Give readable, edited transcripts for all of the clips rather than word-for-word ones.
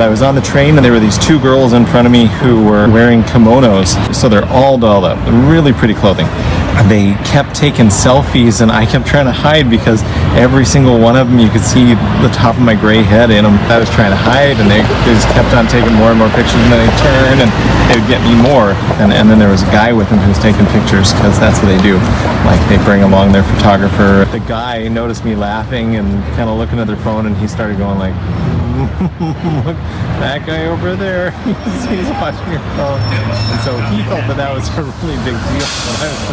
I was on the train and there were these two girls in front of me who were wearing kimonos. So they're all dolled up, really pretty clothing. They kept taking selfies and I kept trying to hide because every single one of them, you could see the top of my gray head in them. I was trying to hide and they just kept on taking more and more pictures, and then they'd turn and they would get me more. And then there was a guy with them who was taking pictures because that's what they do. Like they bring along their photographer. The guy noticed me laughing and kind of looking at their phone and he started going like, look, that guy over there, he's watching your phone. And so he felt that that was a really big deal. And I was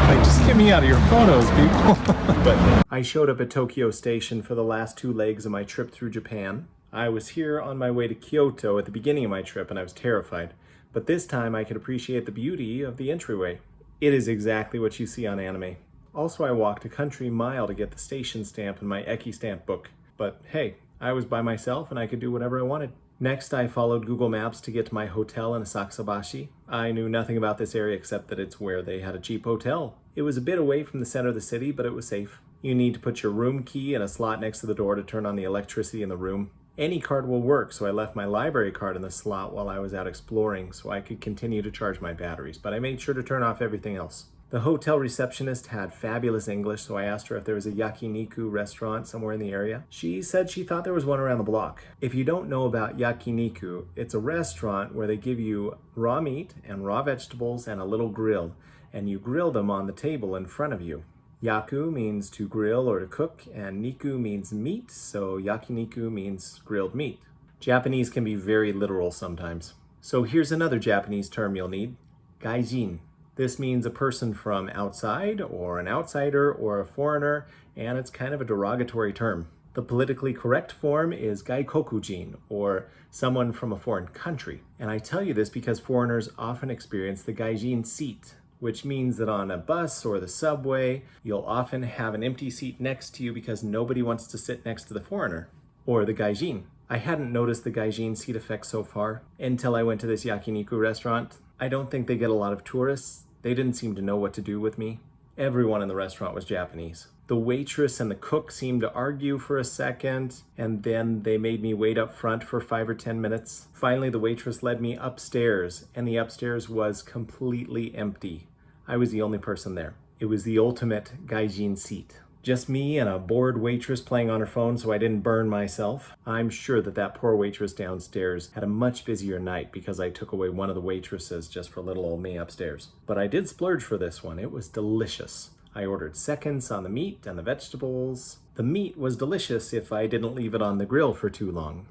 like, just get me out of your photos, people. But I showed up at Tokyo Station for the last 2 legs of my trip through Japan. I was here on my way to Kyoto at the beginning of my trip and I was terrified. But this time I could appreciate the beauty of the entryway. It is exactly what you see on anime. Also, I walked a country mile to get the station stamp in my Eki stamp book. But hey, I was by myself and I could do whatever I wanted. Next, I followed Google Maps to get to my hotel in Asakasa. I knew nothing about this area except that it's where they had a cheap hotel. It was a bit away from the center of the city, but it was safe. You need to put your room key in a slot next to the door to turn on the electricity in the room. Any card will work, so I left my library card in the slot while I was out exploring so I could continue to charge my batteries, but I made sure to turn off everything else. The hotel receptionist had fabulous English, so I asked her if there was a yakiniku restaurant somewhere in the area. She said she thought there was one around the block. If you don't know about yakiniku, it's a restaurant where they give you raw meat and raw vegetables and a little grill, and you grill them on the table in front of you. Yaku means to grill or to cook, and niku means meat, so yakiniku means grilled meat. Japanese can be very literal sometimes. So here's another Japanese term you'll need, gaijin. This means a person from outside, or an outsider, or a foreigner, and it's kind of a derogatory term. The politically correct form is gaikokujin, or someone from a foreign country. And I tell you this because foreigners often experience the gaijin seat, which means that on a bus or the subway, you'll often have an empty seat next to you because nobody wants to sit next to the foreigner, or the gaijin. I hadn't noticed the gaijin seat effect so far until I went to this yakiniku restaurant. I don't think they get a lot of tourists. They didn't seem to know what to do with me. Everyone in the restaurant was Japanese. The waitress and the cook seemed to argue for a second, and then they made me wait up front for 5 or 10 minutes. Finally, the waitress led me upstairs, and the upstairs was completely empty. I was the only person there. It was the ultimate gaijin seat. Just me and a bored waitress playing on her phone so I didn't burn myself. I'm sure that that poor waitress downstairs had a much busier night because I took away one of the waitresses just for little old me upstairs. But I did splurge for this one. It was delicious. I ordered seconds on the meat and the vegetables. The meat was delicious if I didn't leave it on the grill for too long.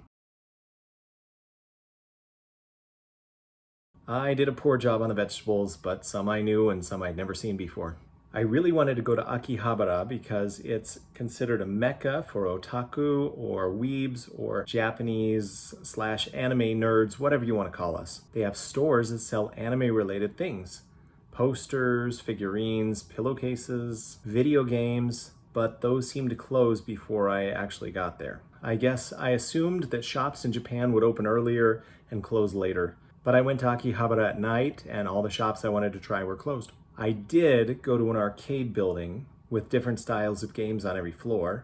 I did a poor job on the vegetables, but some I knew and some I'd never seen before. I really wanted to go to Akihabara because it's considered a mecca for otaku or weebs or Japanese/anime nerds, whatever you want to call us. They have stores that sell anime-related things. Posters, figurines, pillowcases, video games, but those seemed to close before I actually got there. I guess I assumed that shops in Japan would open earlier and close later, but I went to Akihabara at night and all the shops I wanted to try were closed. I did go to an arcade building with different styles of games on every floor.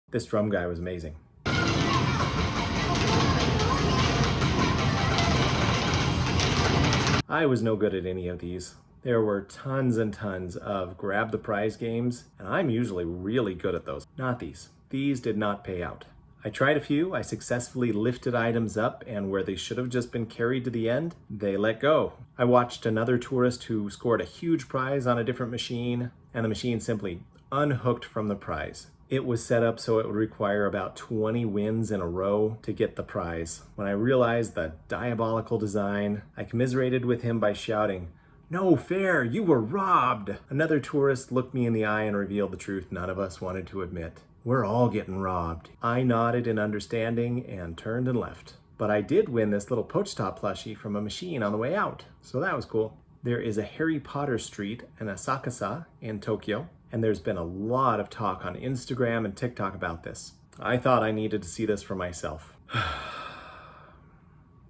This drum guy was amazing. I was no good at any of these. There were tons and tons of grab the prize games, and I'm usually really good at those. Not these. These did not pay out. I tried a few, I successfully lifted items up, and where they should have just been carried to the end, they let go. I watched another tourist who scored a huge prize on a different machine, and the machine simply unhooked from the prize. It was set up so it would require about 20 wins in a row to get the prize. When I realized the diabolical design, I commiserated with him by shouting, "No fair, you were robbed!" Another tourist looked me in the eye and revealed the truth none of us wanted to admit. We're all getting robbed. I nodded in understanding and turned and left. But I did win this little Pochta plushie from a machine on the way out, so that was cool. There is a Harry Potter street in Asakasa in Tokyo, and there's been a lot of talk on Instagram and TikTok about this. I thought I needed to see this for myself.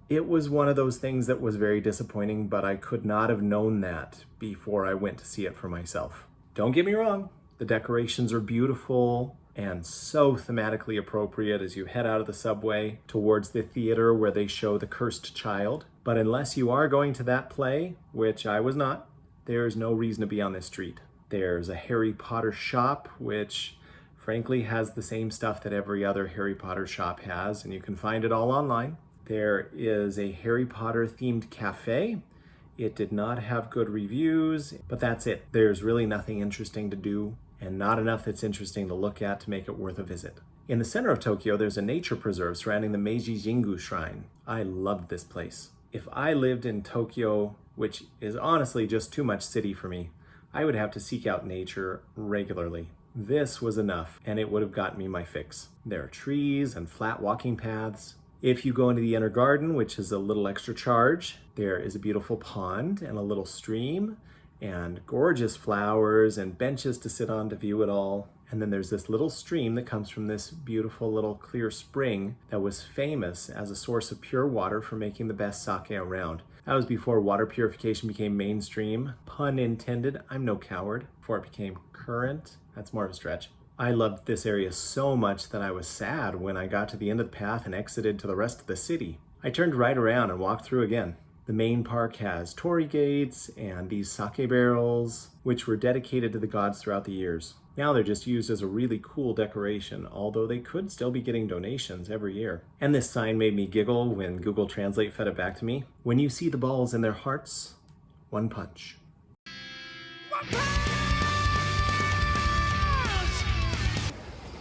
It was one of those things that was very disappointing, but I could not have known that before I went to see it for myself. Don't get me wrong, the decorations are beautiful, and so thematically appropriate as you head out of the subway towards the theater where they show The Cursed Child. But unless you are going to that play, which I was not, there's no reason to be on this street. There's a Harry Potter shop, which frankly has the same stuff that every other Harry Potter shop has, and you can find it all online. There is a Harry Potter themed cafe. It did not have good reviews, but that's it. There's really nothing interesting to do, and not enough that's interesting to look at to make it worth a visit. In the center of Tokyo, there's a nature preserve surrounding the Meiji Jingu shrine. I loved this place. If I lived in Tokyo, which is honestly just too much city for me, I would have to seek out nature regularly. This was enough, and it would have gotten me my fix. There are trees and flat walking paths. If you go into the inner garden, which is a little extra charge, there is a beautiful pond and a little stream and gorgeous flowers and benches to sit on to view it all. And then there's this little stream that comes from this beautiful little clear spring that was famous as a source of pure water for making the best sake around. That was before water purification became mainstream. Pun intended, I'm no coward. Before it became current, that's more of a stretch. I loved this area so much that I was sad when I got to the end of the path and exited to the rest of the city. I turned right around and walked through again. The main park has torii gates and these sake barrels, which were dedicated to the gods throughout the years. Now they're just used as a really cool decoration, although they could still be getting donations every year. And this sign made me giggle when Google Translate fed it back to me. When you see the balls in their hearts, one punch.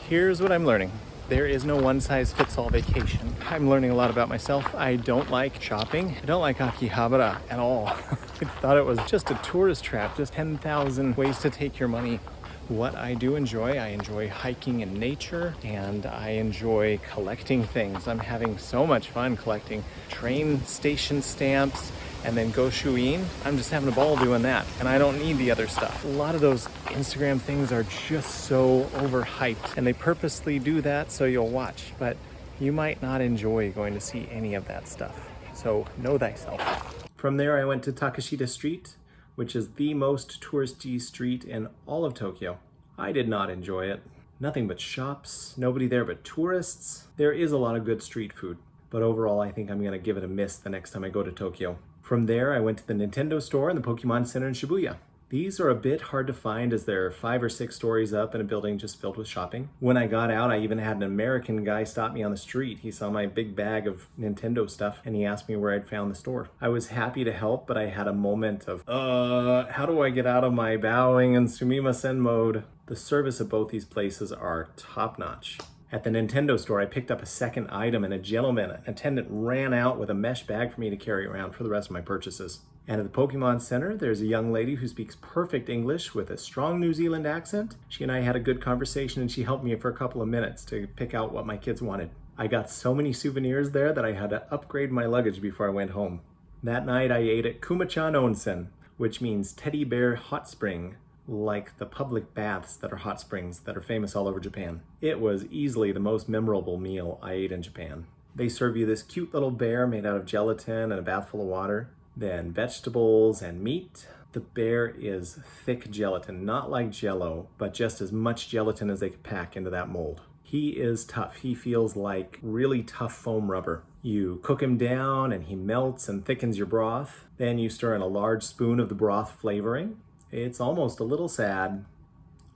Here's what I'm learning. There is no one-size-fits-all vacation. I'm learning a lot about myself. I don't like shopping. I don't like Akihabara at all. I thought it was just a tourist trap, just 10,000 ways to take your money. What I do enjoy, I enjoy hiking in nature, and I enjoy collecting things. I'm having so much fun collecting train station stamps and then goshuin. I'm just having a ball doing that, and I don't need the other stuff. A lot of those Instagram things are just so overhyped, and they purposely do that so you'll watch, but you might not enjoy going to see any of that stuff. So know thyself. From there, I went to Takeshita Street, which is the most touristy street in all of Tokyo. I did not enjoy it. Nothing but shops, nobody there but tourists. There is a lot of good street food, but overall I think I'm gonna give it a miss the next time I go to Tokyo. From there, I went to the Nintendo store and the Pokemon Center in Shibuya. These are a bit hard to find as they're 5 or 6 stories up in a building just filled with shopping. When I got out, I even had an American guy stop me on the street. He saw my big bag of Nintendo stuff and he asked me where I'd found the store. I was happy to help, but I had a moment of, how do I get out of my bowing and sumimasen mode? The service at both these places are top-notch. At the Nintendo store, I picked up a second item and a gentleman, an attendant, ran out with a mesh bag for me to carry around for the rest of my purchases. And at the Pokemon Center, there's a young lady who speaks perfect English with a strong New Zealand accent. She and I had a good conversation and she helped me for a couple of minutes to pick out what my kids wanted. I got so many souvenirs there that I had to upgrade my luggage before I went home. That night I ate at KumaChan Onsen, which means teddy bear hot spring, like the public baths that are hot springs that are famous all over Japan. It was easily the most memorable meal I ate in Japan. They serve you this cute little bear made out of gelatin and a bath full of water, then vegetables and meat. The bear is thick gelatin, not like Jell-O, but just as much gelatin as they could pack into that mold. He is tough. He feels like really tough foam rubber. You cook him down and he melts and thickens your broth. Then you stir in a large spoon of the broth flavoring. It's almost a little sad.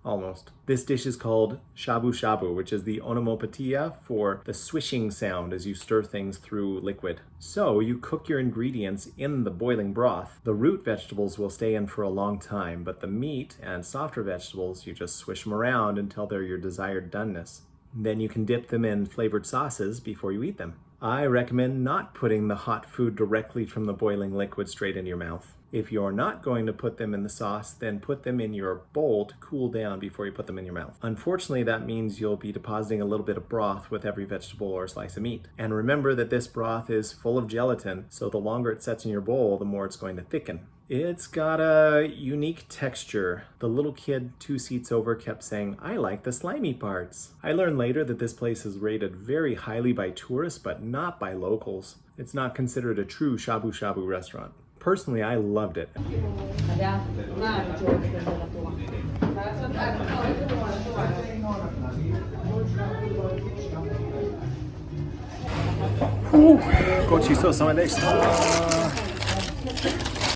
Almost. This dish is called shabu shabu, which is the onomatopoeia for the swishing sound as you stir things through liquid. So you cook your ingredients in the boiling broth. The root vegetables will stay in for a long time, but the meat and softer vegetables, you just swish them around until they're your desired doneness. Then you can dip them in flavored sauces before you eat them. I recommend not putting the hot food directly from the boiling liquid straight into your mouth. If you're not going to put them in the sauce, then put them in your bowl to cool down before you put them in your mouth. Unfortunately, that means you'll be depositing a little bit of broth with every vegetable or slice of meat. And remember that this broth is full of gelatin, so the longer it sets in your bowl, the more it's going to thicken. It's got a unique texture. The little kid 2 seats over kept saying, "I like the slimy parts." I learned later that this place is rated very highly by tourists, but not by locals. It's not considered a true shabu shabu restaurant. Personally, I loved it. The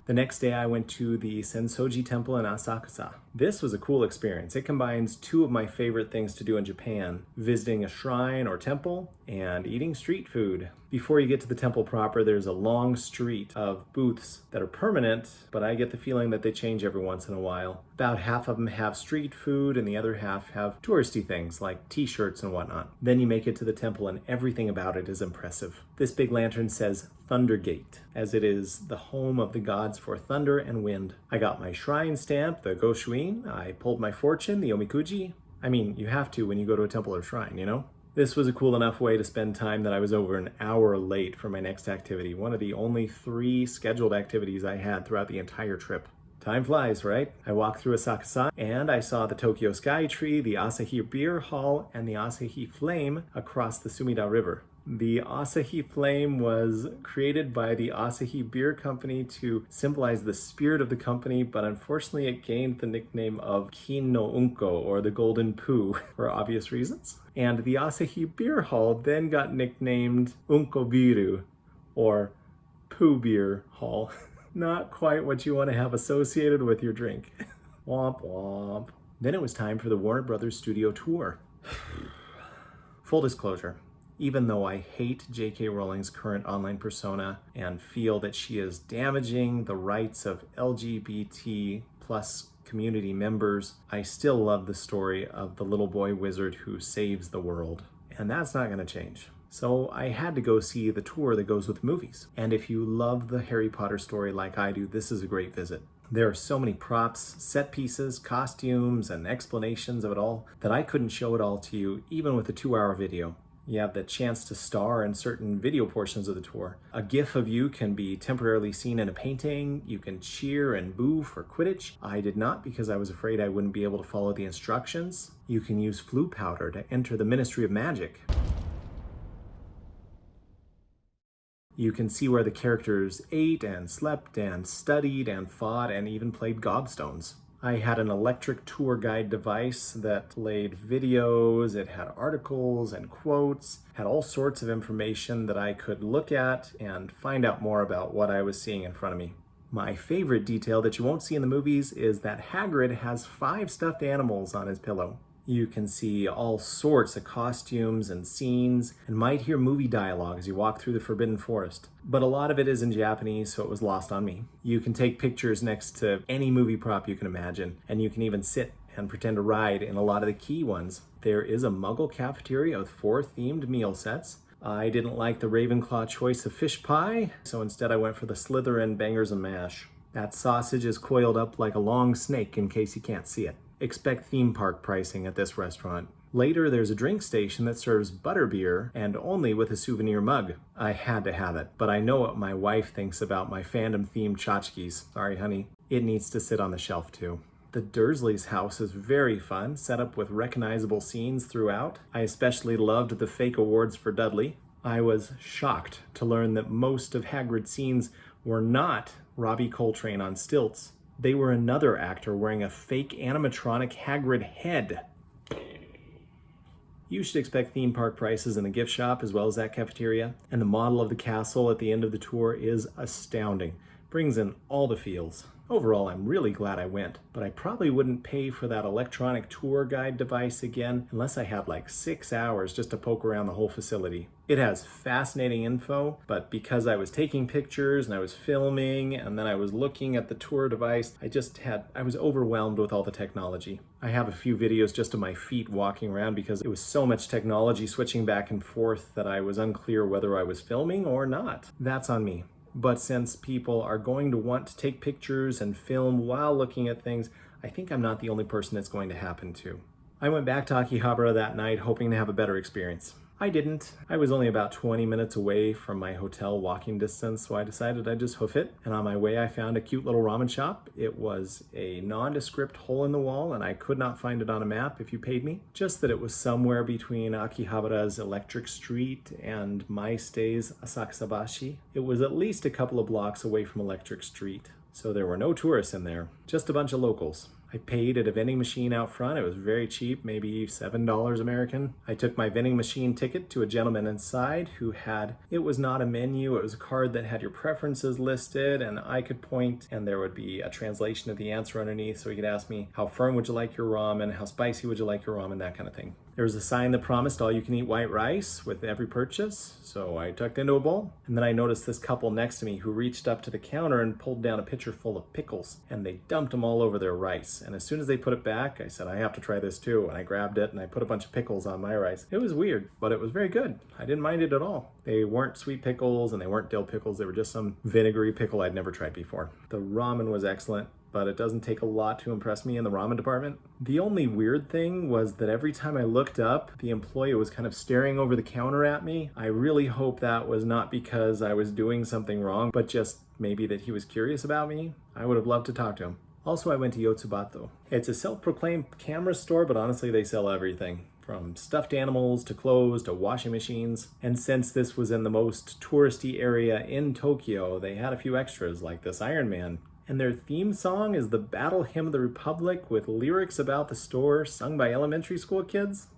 next day I went to the Sensoji Temple in Asakasa. This was a cool experience. It combines two of my favorite things to do in Japan, visiting a shrine or temple and eating street food. Before you get to the temple proper, there's a long street of booths that are permanent, but I get the feeling that they change every once in a while. About half of them have street food and the other half have touristy things like t-shirts and whatnot. Then you make it to the temple and everything about it is impressive. This big lantern says Thunder Gate, as it is the home of the gods for thunder and wind. I got my shrine stamp, the Goshuin. I pulled my fortune, the Omikuji. I mean, you have to when you go to a temple or shrine, you know? This was a cool enough way to spend time that I was over an hour late for my next activity, one of the only 3 scheduled activities I had throughout the entire trip. Time flies, right? I walked through Asakasa and I saw the Tokyo Sky Tree, the Asahi Beer Hall, and the Asahi Flame across the Sumida River. The Asahi Flame was created by the Asahi Beer Company to symbolize the spirit of the company, but unfortunately it gained the nickname of Kin no Unko, or the Golden Poo, for obvious reasons. And the Asahi Beer Hall then got nicknamed Unko Biru, or Poo Beer Hall. Not quite what you want to have associated with your drink. Womp womp. Then it was time for the Warner Brothers studio tour. Full disclosure. Even though I hate J.K. Rowling's current online persona and feel that she is damaging the rights of LGBT plus community members, I still love the story of the little boy wizard who saves the world. And that's not going to change. So I had to go see the tour that goes with movies. And if you love the Harry Potter story like I do, this is a great visit. There are so many props, set pieces, costumes, and explanations of it all that I couldn't show it all to you, even with a 2-hour video. You have the chance to star in certain video portions of the tour. A GIF of you can be temporarily seen in a painting. You can cheer and boo for Quidditch. I did not because I was afraid I wouldn't be able to follow the instructions. You can use flu powder to enter the Ministry of Magic. You can see where the characters ate and slept and studied and fought and even played gobstones. I had an electric tour guide device that played videos, it had articles and quotes, had all sorts of information that I could look at and find out more about what I was seeing in front of me. My favorite detail that you won't see in the movies is that Hagrid has 5 stuffed animals on his pillow. You can see all sorts of costumes and scenes and might hear movie dialogue as you walk through the Forbidden Forest. But a lot of it is in Japanese, so it was lost on me. You can take pictures next to any movie prop you can imagine, and you can even sit and pretend to ride in a lot of the key ones. There is a Muggle cafeteria with 4 themed meal sets. I didn't like the Ravenclaw choice of fish pie, so instead I went for the Slytherin bangers and mash. That sausage is coiled up like a long snake in case you can't see it. Expect theme park pricing at this restaurant. Later, there's a drink station that serves butterbeer and only with a souvenir mug. I had to have it, but I know what my wife thinks about my fandom-themed tchotchkes. Sorry, honey. It needs to sit on the shelf, too. The Dursleys' house is very fun, set up with recognizable scenes throughout. I especially loved the fake awards for Dudley. I was shocked to learn that most of Hagrid's scenes were not Robbie Coltrane on stilts. They were another actor wearing a fake animatronic Hagrid head. You should expect theme park prices in the gift shop as well as that cafeteria, and the model of the castle at the end of the tour is astounding. Brings in all the feels. Overall, I'm really glad I went, but I probably wouldn't pay for that electronic tour guide device again unless I had like 6 hours just to poke around the whole facility. It has fascinating info, but because I was taking pictures and I was filming and then I was looking at the tour device, I was overwhelmed with all the technology. I have a few videos just of my feet walking around because it was so much technology switching back and forth that I was unclear whether I was filming or not. That's on me. But since people are going to want to take pictures and film while looking at things, I think I'm not the only person it's going to happen to. I went back to Akihabara that night hoping to have a better experience. I didn't. I was only about 20 minutes away from my hotel walking distance, so I decided I'd just hoof it. And on my way, I found a cute little ramen shop. It was a nondescript hole in the wall, and I could not find it on a map if you paid me. Just that it was somewhere between Akihabara's Electric Street and Maistei's Asakasabashi. It was at least a couple of blocks away from Electric Street, so there were no tourists in there, just a bunch of locals. I paid at a vending machine out front. It was very cheap, maybe $7 American. I took my vending machine ticket to a gentleman inside who had, it was not a menu, it was a card that had your preferences listed, and I could point and there would be a translation of the answer underneath, so he could ask me, how firm would you like your ramen, how spicy would you like your ramen, that kind of thing. There was a sign that promised all you can eat white rice with every purchase, so I tucked into a bowl. And then I noticed this couple next to me who reached up to the counter and pulled down a pitcher full of pickles, and they dumped them all over their rice. And as soon as they put it back, I said, I have to try this too. And I grabbed it and I put a bunch of pickles on my rice. It was weird, but it was very good. I didn't mind it at all. They weren't sweet pickles and they weren't dill pickles. They were just some vinegary pickle I'd never tried before. The ramen was excellent, but it doesn't take a lot to impress me in the ramen department. The only weird thing was that every time I looked up, the employee was kind of staring over the counter at me. I really hope that was not because I was doing something wrong, but just maybe that he was curious about me. I would have loved to talk to him. Also, I went to Yotsubato. It's a self-proclaimed camera store, but honestly, they sell everything, from stuffed animals to clothes to washing machines. And since this was in the most touristy area in Tokyo, they had a few extras like this Iron Man. And their theme song is the Battle Hymn of the Republic with lyrics about the store sung by elementary school kids.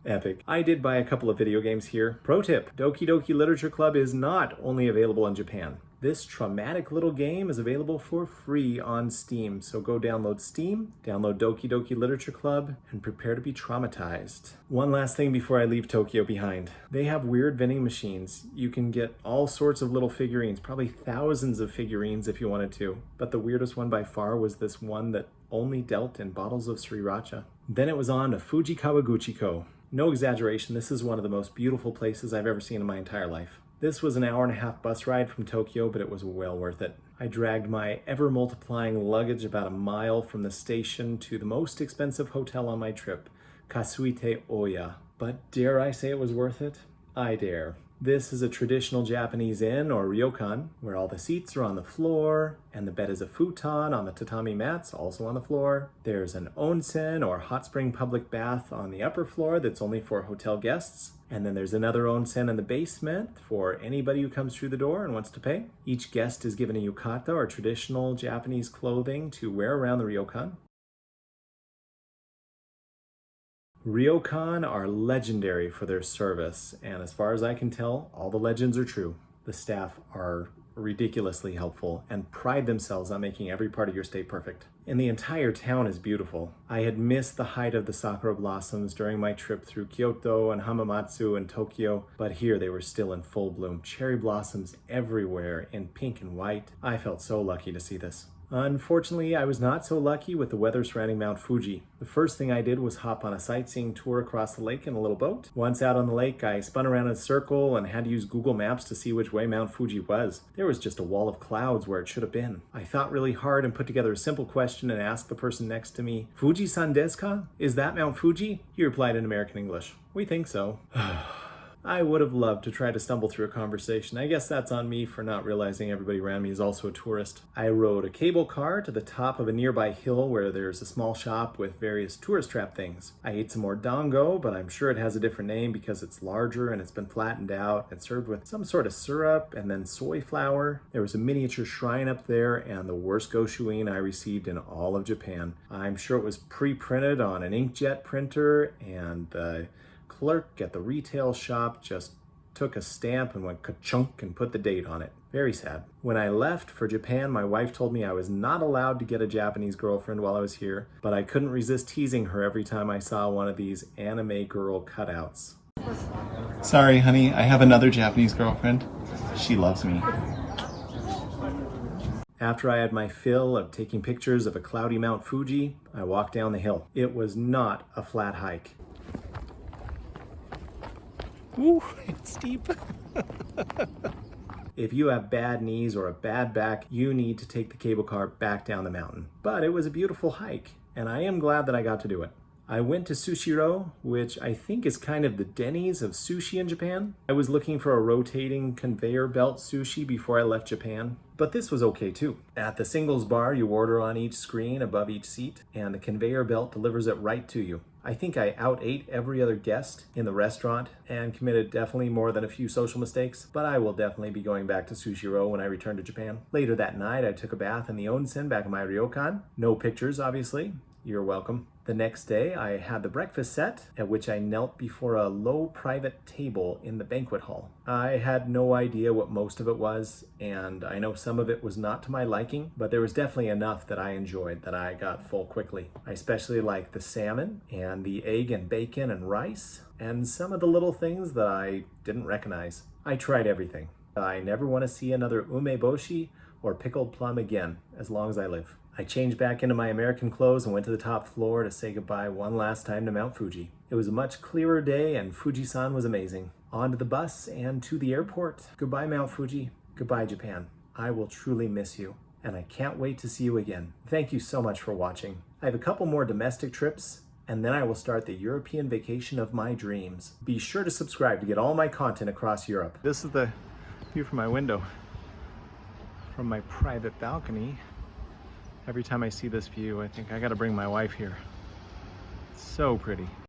Epic. I did buy a couple of video games here. Pro tip, Doki Doki Literature Club is not only available in Japan. This traumatic little game is available for free on Steam, so go download Steam, download Doki Doki Literature Club, and prepare to be traumatized. One last thing before I leave Tokyo behind. They have weird vending machines. You can get all sorts of little figurines, probably thousands of figurines if you wanted to. But the weirdest one by far was this one that only dealt in bottles of sriracha. Then it was on to Fujikawaguchiko. No exaggeration, this is one of the most beautiful places I've ever seen in my entire life. This was an hour-and-a-half bus ride from Tokyo, but it was well worth it. I dragged my ever-multiplying luggage about a mile from the station to the most expensive hotel on my trip, Kasuitei Ooya. But dare I say it was worth it? I dare. This is a traditional Japanese inn, or ryokan, where all the seats are on the floor, and the bed is a futon on the tatami mats, also on the floor. There's an onsen, or hot spring public bath, on the upper floor that's only for hotel guests. And then there's another onsen in the basement for anybody who comes through the door and wants to pay. Each guest is given a yukata, or traditional Japanese clothing, to wear around the ryokan. Ryokan are legendary for their service, and as far as I can tell, all the legends are true. The staff are ridiculously helpful and pride themselves on making every part of your stay perfect. And the entire town is beautiful. I had missed the height of the sakura blossoms during my trip through Kyoto and Hamamatsu and Tokyo, but here they were still in full bloom. Cherry blossoms everywhere in pink and white. I felt so lucky to see this. Unfortunately, I was not so lucky with the weather surrounding Mount Fuji. The first thing I did was hop on a sightseeing tour across the lake in a little boat. Once out on the lake, I spun around in a circle and had to use Google Maps to see which way Mount Fuji was. There was just a wall of clouds where it should have been. I thought really hard and put together a simple question and asked the person next to me, "Fuji-san desu ka? Is that Mount Fuji?" He replied in American English, "We think so." I would have loved to try to stumble through a conversation. I guess that's on me for not realizing everybody around me is also a tourist. I rode a cable car to the top of a nearby hill where there's a small shop with various tourist trap things. I ate some more dango, but I'm sure it has a different name because it's larger and it's been flattened out. It's served with some sort of syrup and then soy flour. There was a miniature shrine up there and the worst goshuin I received in all of Japan. I'm sure it was pre-printed on an inkjet printer, and the clerk at the retail shop just took a stamp and went ka-chunk and put the date on it. Very sad. When I left for Japan, my wife told me I was not allowed to get a Japanese girlfriend while I was here, but I couldn't resist teasing her every time I saw one of these anime girl cutouts. Sorry, honey, I have another Japanese girlfriend. She loves me. After I had my fill of taking pictures of a cloudy Mount Fuji, I walked down the hill. It was not a flat hike. Ooh, it's steep. If you have bad knees or a bad back, you need to take the cable car back down the mountain. But it was a beautiful hike, and I am glad that I got to do it. I went to Sushiro, which I think is kind of the Denny's of sushi in Japan. I was looking for a rotating conveyor belt sushi before I left Japan, but this was okay too. At the singles bar, you order on each screen above each seat, and the conveyor belt delivers it right to you. I think I out-ate every other guest in the restaurant and committed definitely more than a few social mistakes, but I will definitely be going back to Sushi Row when I return to Japan. Later that night, I took a bath in the onsen back in my ryokan. No pictures, obviously. You're welcome. The next day, I had the breakfast set, at which I knelt before a low private table in the banquet hall. I had no idea what most of it was, and I know some of it was not to my liking, but there was definitely enough that I enjoyed that I got full quickly. I especially liked the salmon and the egg and bacon and rice, and some of the little things that I didn't recognize. I tried everything. I never want to see another umeboshi or pickled plum again, as long as I live. I changed back into my American clothes and went to the top floor to say goodbye one last time to Mount Fuji. It was a much clearer day and Fuji-san was amazing. On to the bus and to the airport. Goodbye, Mount Fuji. Goodbye, Japan. I will truly miss you, and I can't wait to see you again. Thank you so much for watching. I have a couple more domestic trips, and then I will start the European vacation of my dreams. Be sure to subscribe to get all my content across Europe. This is the view from my window, from my private balcony. Every time I see this view, I think I gotta bring my wife here. It's so pretty.